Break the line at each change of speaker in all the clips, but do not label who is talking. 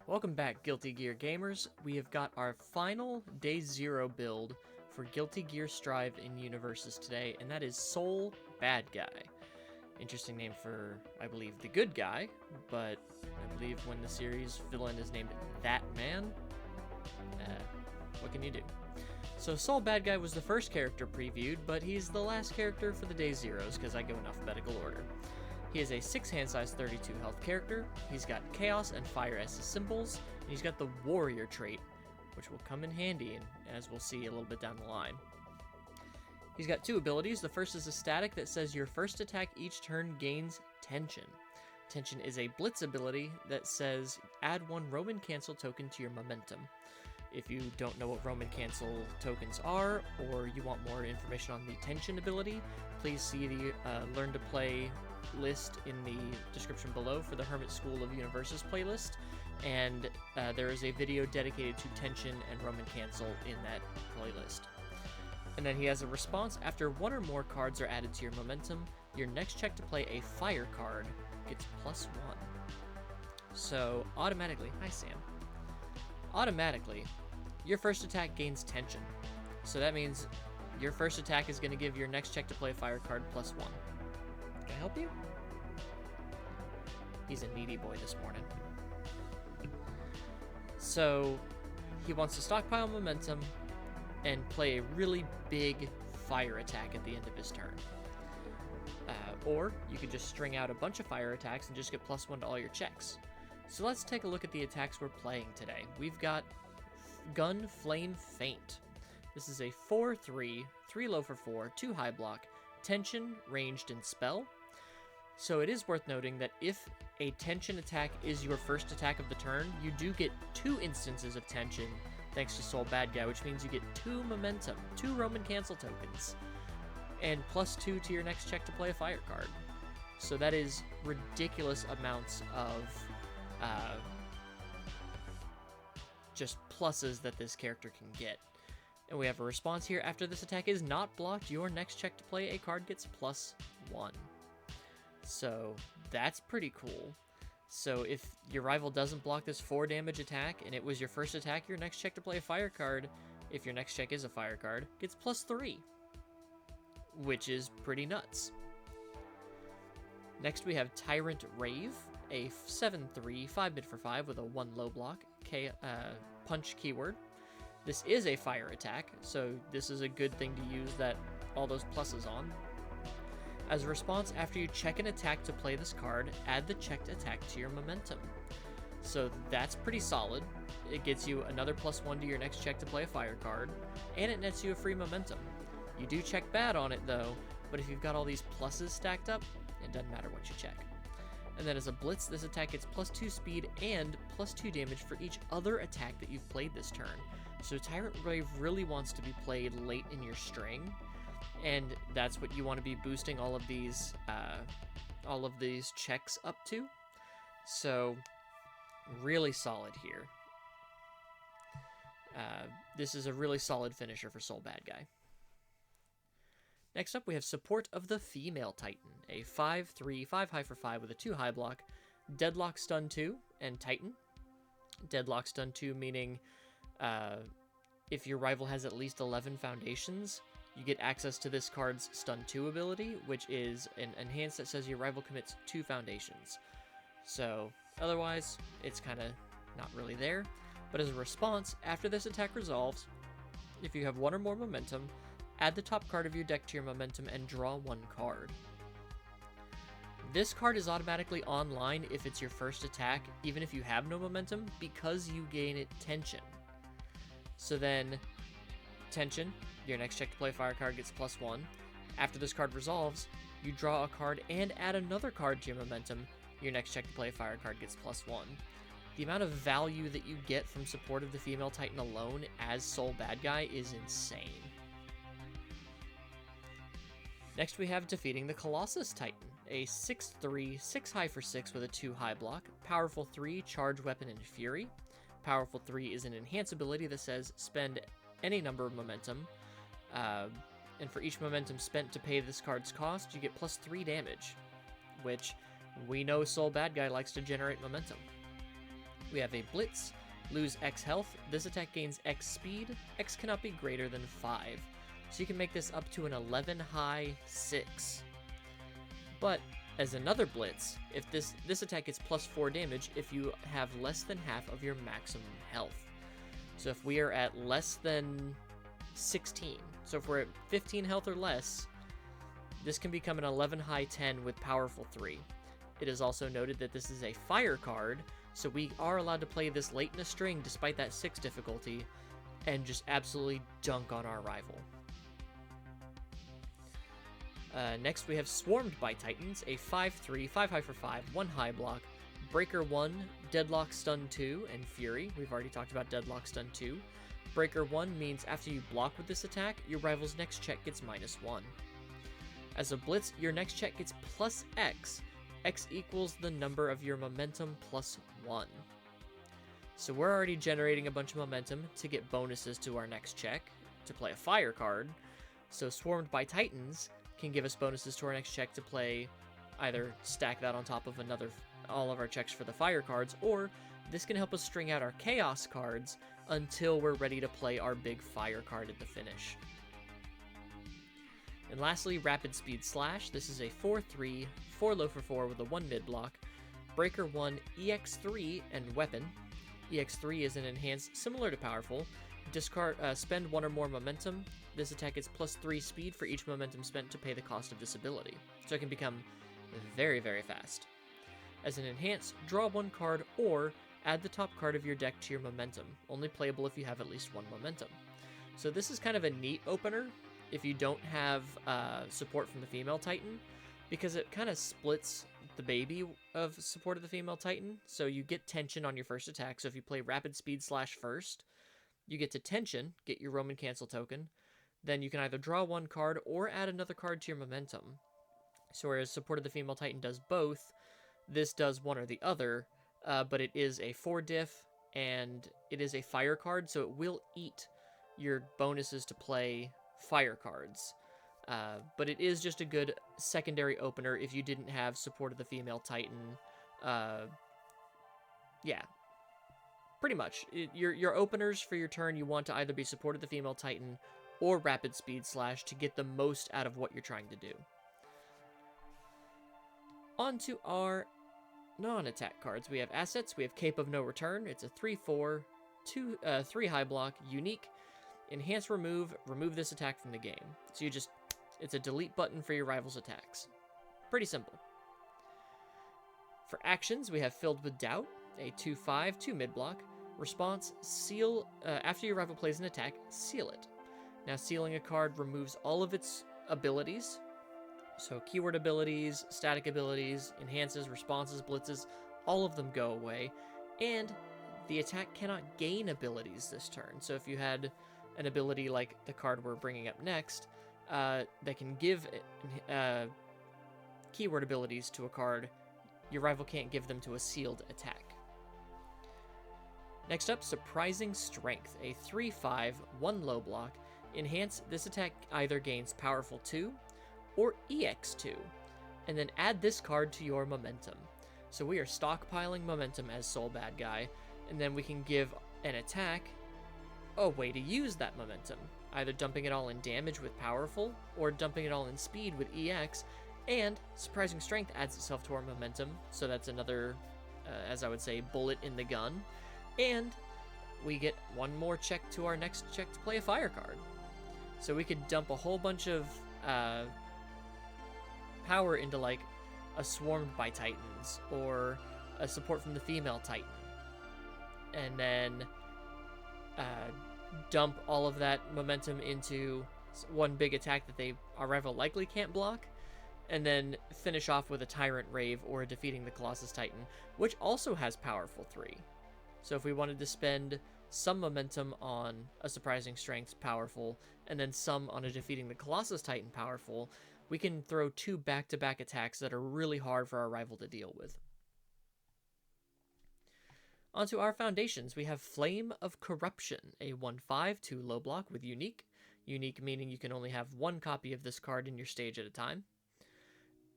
Welcome back, Guilty Gear gamers. We have got our final Day 0 build for Guilty Gear Strive in Universus today, and that is Soul Badguy. Interesting name for, I believe, the good guy, but I believe when the series villain is named That Man, what can you do? So Soul Badguy was the first character previewed, but he's the last character for the Day Zeros because I go in alphabetical order. He is a 6 hand size 32 health character, he's got Chaos and Fire as his symbols, and he's got the Warrior trait, which will come in handy, as we'll see a little bit down the line. He's got two abilities. The first is a static that says your first attack each turn gains Tension. Tension is a blitz ability that says add 1 Roman cancel token to your momentum. If you don't know what Roman cancel tokens are, or you want more information on the Tension ability, please see the Learn to Play list in the description below for the Hermit School of Universus playlist, and there is a video dedicated to Tension and Roman cancel in that playlist. And then he has a response. After 1 or more cards are added to your momentum, your next check to play a fire card gets +1. So automatically, hi Sam, automatically your first attack gains Tension. So that means your first attack is going to give your next check to play a fire card +1. Can I help you? He's a needy boy this morning. So he wants to stockpile momentum and play a really big fire attack at the end of his turn. Or you could just string out a bunch of fire attacks and just get +1 to all your checks. So let's take a look at the attacks we're playing today. We've got Gun Flame Feint. This is a 4/3, 3 low for 4, 2 high block, Tension, ranged, and spell. So it is worth noting that if a Tension attack is your first attack of the turn, you do get 2 instances of Tension thanks to Soul Badguy, which means you get 2 momentum, 2 Roman cancel tokens, and +2 to your next check to play a fire card. So that is ridiculous amounts of just pluses that this character can get. And we have a response here. After this attack is not blocked, your next check to play a card gets +1. So that's pretty cool. So if your rival doesn't block this 4 damage attack and it was your first attack, your next check to play a fire card, if your next check is a fire card, gets +3, which is pretty nuts. Next we have Tyrant Rave, a 7/3, 5 mid for 5 with a 1 low block, punch keyword. This is a fire attack, so this is a good thing to use all those pluses on. As a response, after you check an attack to play this card, add the checked attack to your momentum. So that's pretty solid. It gets you another +1 to your next check to play a fire card, and it nets you a free momentum. You do check bad on it though, but if you've got all these pluses stacked up, it doesn't matter what you check. And then as a blitz, this attack gets +2 speed and +2 damage for each other attack that you've played this turn. So Tyrant Rave really wants to be played late in your string, and that's what you want to be boosting all of these checks up to. So really solid here. This is a really solid finisher for Soul Badguy. Next up, we have Support of the Female Titan, a 5/3, 5 high for 5 with a 2 high block, Deadlock Stun 2, and Titan. Deadlock Stun 2 meaning if your rival has at least 11 foundations, you get access to this card's Stun 2 ability, which is an enhance that says your rival commits 2 foundations. So otherwise, it's kind of not really there. But as a response, after this attack resolves, if you have 1 or more momentum, add the top card of your deck to your momentum and draw 1 card. This card is automatically online if it's your first attack, even if you have no momentum, because you gain it Tension. So then, Tension, your next check to play a fire card gets +1. After this card resolves, you draw a card and add another card to your momentum. Your next check to play a fire card gets +1. The amount of value that you get from Support of the Female Titan alone as Soul Badguy is insane. Next we have Defeating the Colossus Titan, a 6/3, 6 high for 6 with a 2 high block, powerful 3, charge weapon, and fury. Powerful 3 is an enhance ability that says spend any number of momentum, and for each momentum spent to pay this card's cost, you get +3 damage, which we know Soul Badguy likes to generate momentum. We have a Blitz, lose X health. This attack gains X speed. X cannot be greater than 5. So you can make this up to an 11 high 6. But as another Blitz, if this attack gets plus 4 damage if you have less than half of your maximum health. So if we are at less than 16, so if we're at 15 health or less, this can become an 11 high 10 with powerful 3. It is also noted that this is a fire card, so we are allowed to play this late in a string despite that 6 difficulty, and just absolutely dunk on our rival. Next we have Swarmed by Titans, a 5/3, 5 high for 5, 1 high block, Breaker 1, Deadlock Stun 2, and Fury. We've already talked about Deadlock Stun 2. Breaker 1 means after you block with this attack, your rival's next check gets -1. As a Blitz, your next check gets plus X. X equals the number of your momentum plus 1. So we're already generating a bunch of momentum to get bonuses to our next check, to play a fire card. So Swarmed by Titans can give us bonuses to our next check to play, either stack that on top of all of our checks for the fire cards, or this can help us string out our chaos cards until we're ready to play our big fire card at the finish. And lastly, Rapid Speed Slash. This is a 4/3, 4 low for 4 with a 1 mid block, Breaker 1, EX3, and Weapon. EX3 is an enhance similar to Powerful. Spend 1 or more momentum. This attack gets plus 3 speed for each momentum spent to pay the cost of this ability, so it can become very, very fast. As an enhance, draw 1 card or add the top card of your deck to your momentum, only playable if you have at least 1 momentum. So this is kind of a neat opener if you don't have support from the female Titan, because it kind of splits the baby of support of the female Titan, so you get tension on your first attack. So if you play Rapid Speed Slash first, you get to tension, get your Roman Cancel token, then you can either draw 1 card or add another card to your momentum. So whereas support of the female Titan does both, this does one or the other, but it is a 4 diff, and it is a fire card, so it will eat your bonuses to play fire cards. But it is just a good secondary opener if you didn't have support of the female Titan. Yeah, pretty much. Your openers for your turn, you want to either be support of the female Titan or Rapid Speed Slash to get the most out of what you're trying to do. On to our non-attack cards. We have assets. We have Cape of No Return. It's a 3/4, 3 high block, unique. Enhance remove this attack from the game. So it's a delete button for your rival's attacks. Pretty simple. For actions, we have Filled with Doubt, a 2/5, 2 mid block. Response, seal, after your rival plays an attack, seal it. Now sealing a card removes all of its abilities. So keyword abilities, static abilities, enhances, responses, blitzes, all of them go away. And the attack cannot gain abilities this turn. So if you had an ability like the card we're bringing up next, that can give keyword abilities to a card, your rival can't give them to a sealed attack. Next up, Surprising Strength, a 3/5, 1 low block. Enhance, this attack either gains Powerful 2 or EX2, and then add this card to your momentum. So we are stockpiling momentum as Soul Badguy, and then we can give an attack a way to use that momentum, either dumping it all in damage with Powerful, or dumping it all in speed with EX, and Surprising Strength adds itself to our momentum, so that's another, as I would say, bullet in the gun, and we get 1 more check to our next check to play a fire card. So we could dump a whole bunch of power into like a Swarmed by Titans or a support from the female Titan, and then dump all of that momentum into 1 big attack that our rival likely can't block, and then finish off with a Tyrant Rave or Defeating the Colossus Titan, which also has Powerful 3. So if we wanted to spend some momentum on a Surprising Strength Powerful, and then some on a Defeating the Colossus Titan Powerful, we can throw 2 back-to-back attacks that are really hard for our rival to deal with. Onto our foundations, we have Flame of Corruption, a 1/5, 2 low block with unique. Unique meaning you can only have 1 copy of this card in your stage at a time.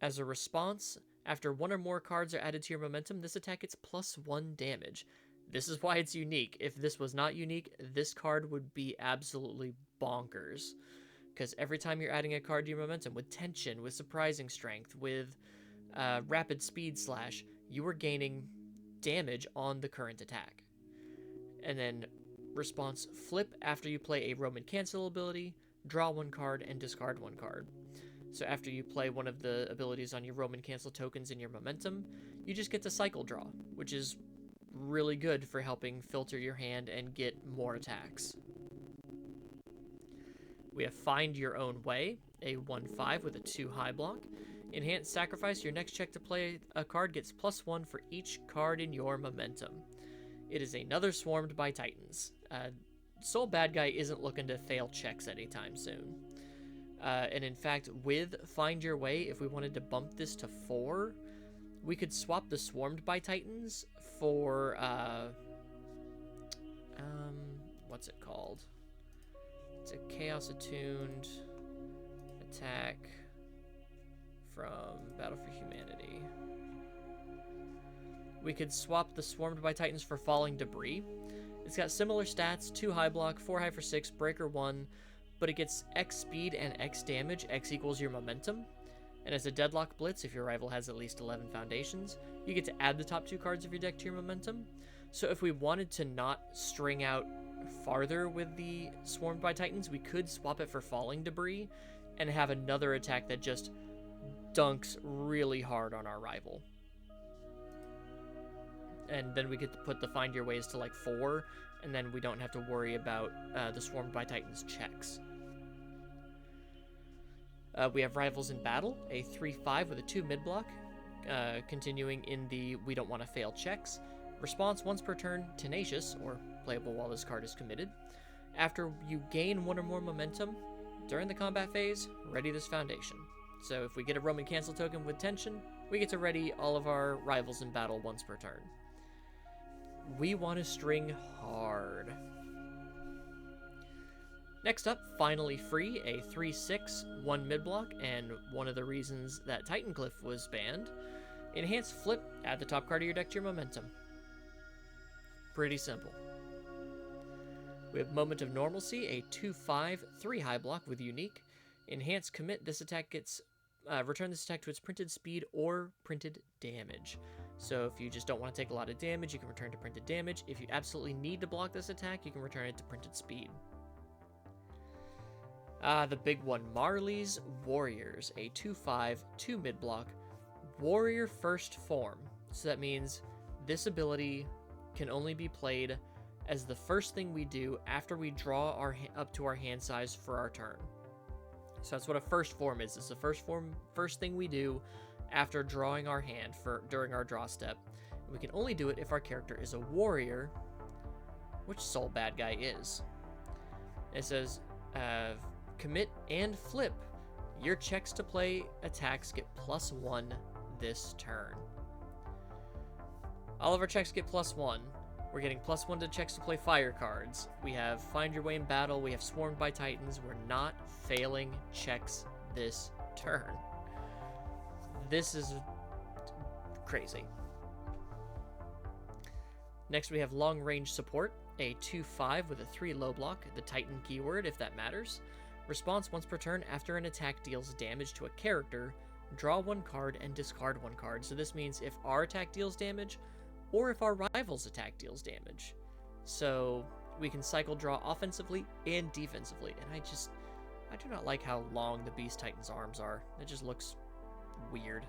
As a response, after 1 or more cards are added to your momentum, this attack gets +1 damage. This is why it's unique. If this was not unique, this card would be absolutely bonkers. Because every time you're adding a card to your momentum with tension, with surprising strength, with rapid speed slash, you are gaining damage on the current attack. And then response flip after you play a Roman cancel ability, draw one card, and discard one card. So after you play one of the abilities on your Roman cancel tokens in your momentum, you just get to cycle draw, which is really good for helping filter your hand and get more attacks. We have Find Your Own Way, a 1/5 with a 2 high block. Enhanced Sacrifice, your next check to play a card gets +1 for each card in your momentum. It is another Swarmed by Titans. Soul Badguy isn't looking to fail checks anytime soon. And in fact, with Find Your Way, if we wanted to bump this to 4, we could swap the Swarmed by Titans for, what's it called? It's a Chaos Attuned attack from Battle for Humanity. We could swap the Swarmed by Titans for Falling Debris. It's got similar stats, 2 high block, 4 high for 6, breaker 1, but it gets X speed and X damage, X equals your momentum. And as a Deadlock Blitz, if your rival has at least 11 foundations, you get to add the top 2 cards of your deck to your momentum. So if we wanted to not string out farther with the Swarmed by Titans, we could swap it for Falling Debris and have another attack that just dunks really hard on our rival. And then we get to put the Find Your Ways to like 4, and then we don't have to worry about the Swarmed by Titans checks. We have Rivals in Battle, a 3/5 with a 2 mid-block, continuing in the we don't want to fail checks. Response once per turn, Tenacious, or playable while this card is committed. After you gain 1 or more momentum during the combat phase, ready this foundation. So if we get a Roman cancel token with tension, we get to ready all of our Rivals in Battle once per turn. We want to string hard. Next up, Finally Free, a 3/6, 1 mid-block, and one of the reasons that Titancliff was banned. Enhanced Flip, add the top card of your deck to your momentum. Pretty simple. We have Moment of Normalcy, a 2/5, 3 high block with Unique. Enhanced Commit, this attack gets, return this attack to its printed speed or printed damage. So if you just don't want to take a lot of damage, you can return to printed damage. If you absolutely need to block this attack, you can return it to printed speed. The big one, Marley's Warriors, a 2/5, 2 mid-block, Warrior First Form. So that means this ability can only be played as the first thing we do after we draw up to our hand size for our turn. So that's what a first form is. It's the first thing we do after drawing our hand during our draw step. And we can only do it if our character is a warrior, which Soul Badguy is. It says, commit and flip. Your checks to play attacks get +1 this turn. All of our checks get +1. We're getting +1 to checks to play fire cards. We have Find Your Way in Battle. We have Swarmed by Titans. We're not failing checks this turn. This is crazy. Next, we have Long Range Support, a 2/5 with a 3 low block, the Titan keyword if that matters. Response once per turn after an attack deals damage to a character, draw 1 card and discard 1 card. So this means if our attack deals damage, or if our rival's attack deals damage. So we can cycle draw offensively and defensively. And I do not like how long the Beast Titan's arms are. It just looks weird.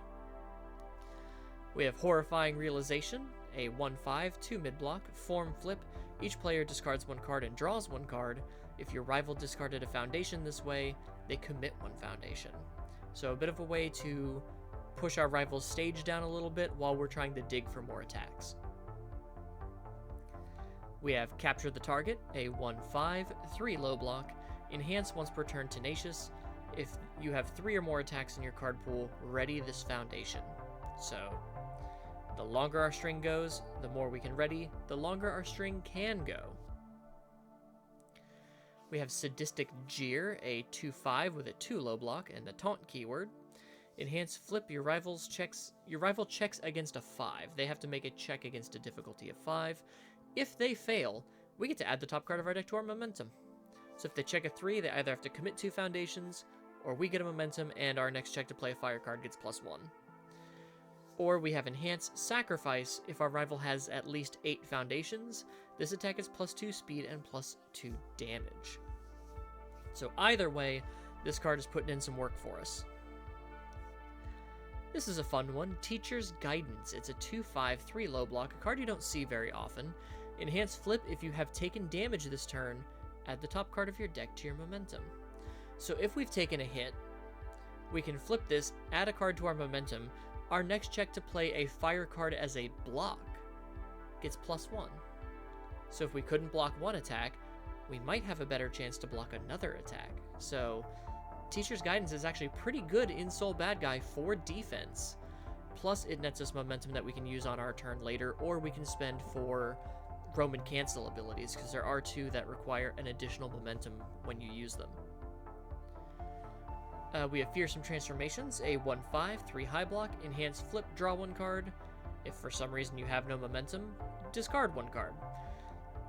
We have Horrifying Realization, a 1/5, 2 mid-block, form flip. Each player discards 1 card and draws 1 card. If your rival discarded a foundation this way, they commit 1 foundation. So a bit of a way to push our rival's stage down a little bit while we're trying to dig for more attacks. We have Capture the Target, a 1/5, 3 low block, enhance once per turn Tenacious. If you have 3 or more attacks in your card pool, ready this foundation. So the longer our string goes, the more we can ready, the longer our string can go. We have Sadistic Jeer, a 2/5 with a 2 low block and the taunt keyword. Enhance Flip, your rival checks against a 5. They have to make a check against a difficulty of 5. If they fail, we get to add the top card of our deck to our momentum. So if they check a 3, they either have to commit 2 foundations, or we get a momentum and our next check to play a fire card gets +1. Or we have Enhance Sacrifice if our rival has at least 8 foundations. This attack is +2 speed and +2 damage. So either way, this card is putting in some work for us. This is a fun one, Teacher's Guidance. It's a 2/5, 3 low block, a card you don't see very often. Enhance Flip if you have taken damage this turn, add the top card of your deck to your momentum. So if we've taken a hit, we can flip this, add a card to our momentum. Our next check to play a fire card as a block gets +1. So if we couldn't block one attack, we might have a better chance to block another attack. So Teacher's Guidance is actually pretty good in Soul Badguy for defense. Plus it nets us momentum that we can use on our turn later, or we can spend for Roman Cancel abilities, because there are 2 that require an additional momentum when you use them. We have Fearsome Transformations, a 1/5, 3 high block, Enhance Flip, draw 1 card. If for some reason you have no momentum, discard 1 card.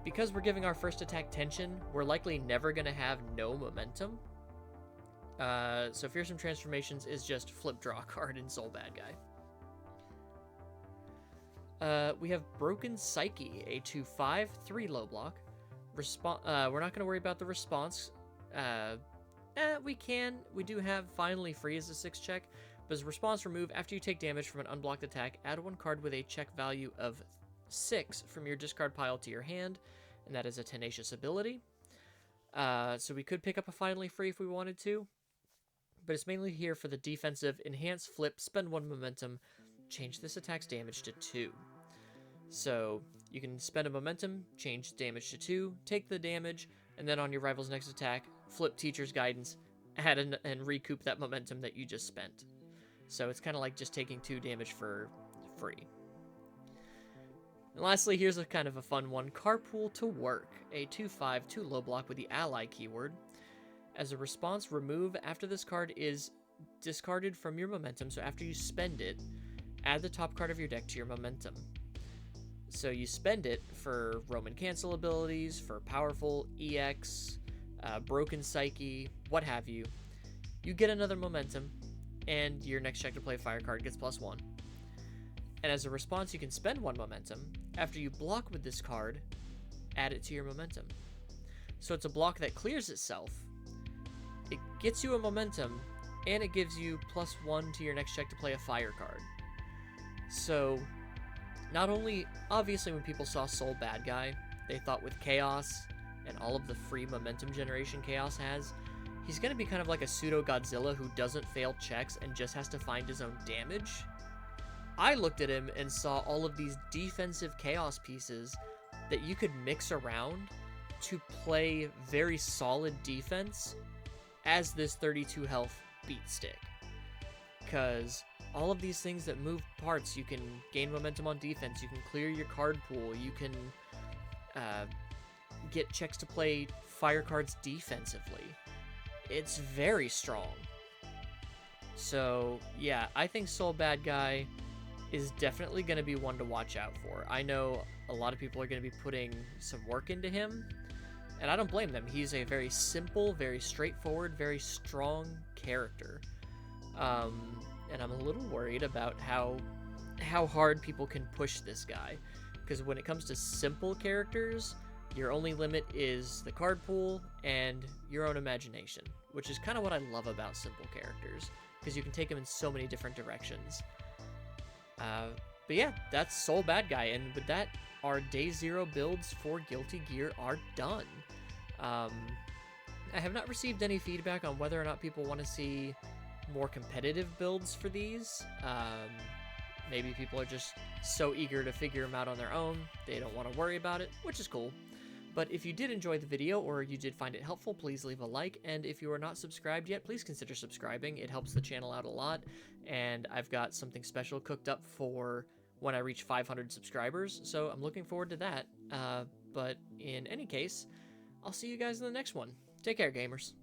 Because we're giving our first attack tension, we're likely never going to have no momentum. So Fearsome Transformations is just flip, draw a card in Soul Badguy. We have Broken Psyche, a 2/5, 3 low block. We're not going to worry about the response. We can. We do have Finally Free as a 6 check, but as a response remove, after you take damage from an unblocked attack, add 1 card with a check value of 6 from your discard pile to your hand, and that is a Tenacious ability. So we could pick up a Finally Free if we wanted to, but it's mainly here for the defensive Enhance Flip, spend 1 momentum, change this attack's damage to 2. So you can spend a momentum, change damage to 2, take the damage, and then on your rival's next attack, flip Teacher's Guidance, add and recoup that momentum that you just spent. So it's kind of like just taking 2 damage for free. And lastly, here's a kind of a fun one, Carpool to Work, a 2/5, 2 low block with the ally keyword. As a response, remove after this card is discarded from your momentum, so after you spend it, add the top card of your deck to your momentum. So you spend it for Roman Cancel abilities, for Powerful, EX, Broken Psyche, what have you. You get another momentum, and your next check to play a fire card gets +1. And as a response, you can spend 1 momentum. After you block with this card, add it to your momentum. So it's a block that clears itself. It gets you a momentum, and it gives you +1 to your next check to play a fire card. So not only, obviously when people saw Soul Badguy, they thought with Chaos and all of the free momentum generation Chaos has, he's going to be kind of like a pseudo-Godzilla who doesn't fail checks and just has to find his own damage. I looked at him and saw all of these defensive Chaos pieces that you could mix around to play very solid defense as this 32 health beat stick. Because all of these things that move parts, you can gain momentum on defense, you can clear your card pool, you can get checks to play fire cards defensively. It's very strong. So yeah, I think Soul Badguy is definitely going to be one to watch out for. I know a lot of people are going to be putting some work into him, and I don't blame them. He's a very simple, very straightforward, very strong character. And I'm a little worried about how hard people can push this guy. Because when it comes to simple characters, your only limit is the card pool and your own imagination, which is kind of what I love about simple characters, because you can take them in so many different directions. But yeah, that's Soul Badguy, and with that, our Day 0 builds for Guilty Gear are done. I have not received any feedback on whether or not people want to see more competitive builds for these. Maybe people are just so eager to figure them out on their own, they don't want to worry about it, which is cool. But if you did enjoy the video or you did find it helpful, please leave a like, and if you are not subscribed yet, please consider subscribing. It helps the channel out a lot, and I've got something special cooked up for when I reach 500 subscribers, so I'm looking forward to that. But in any case, I'll see you guys in the next one. Take care, gamers.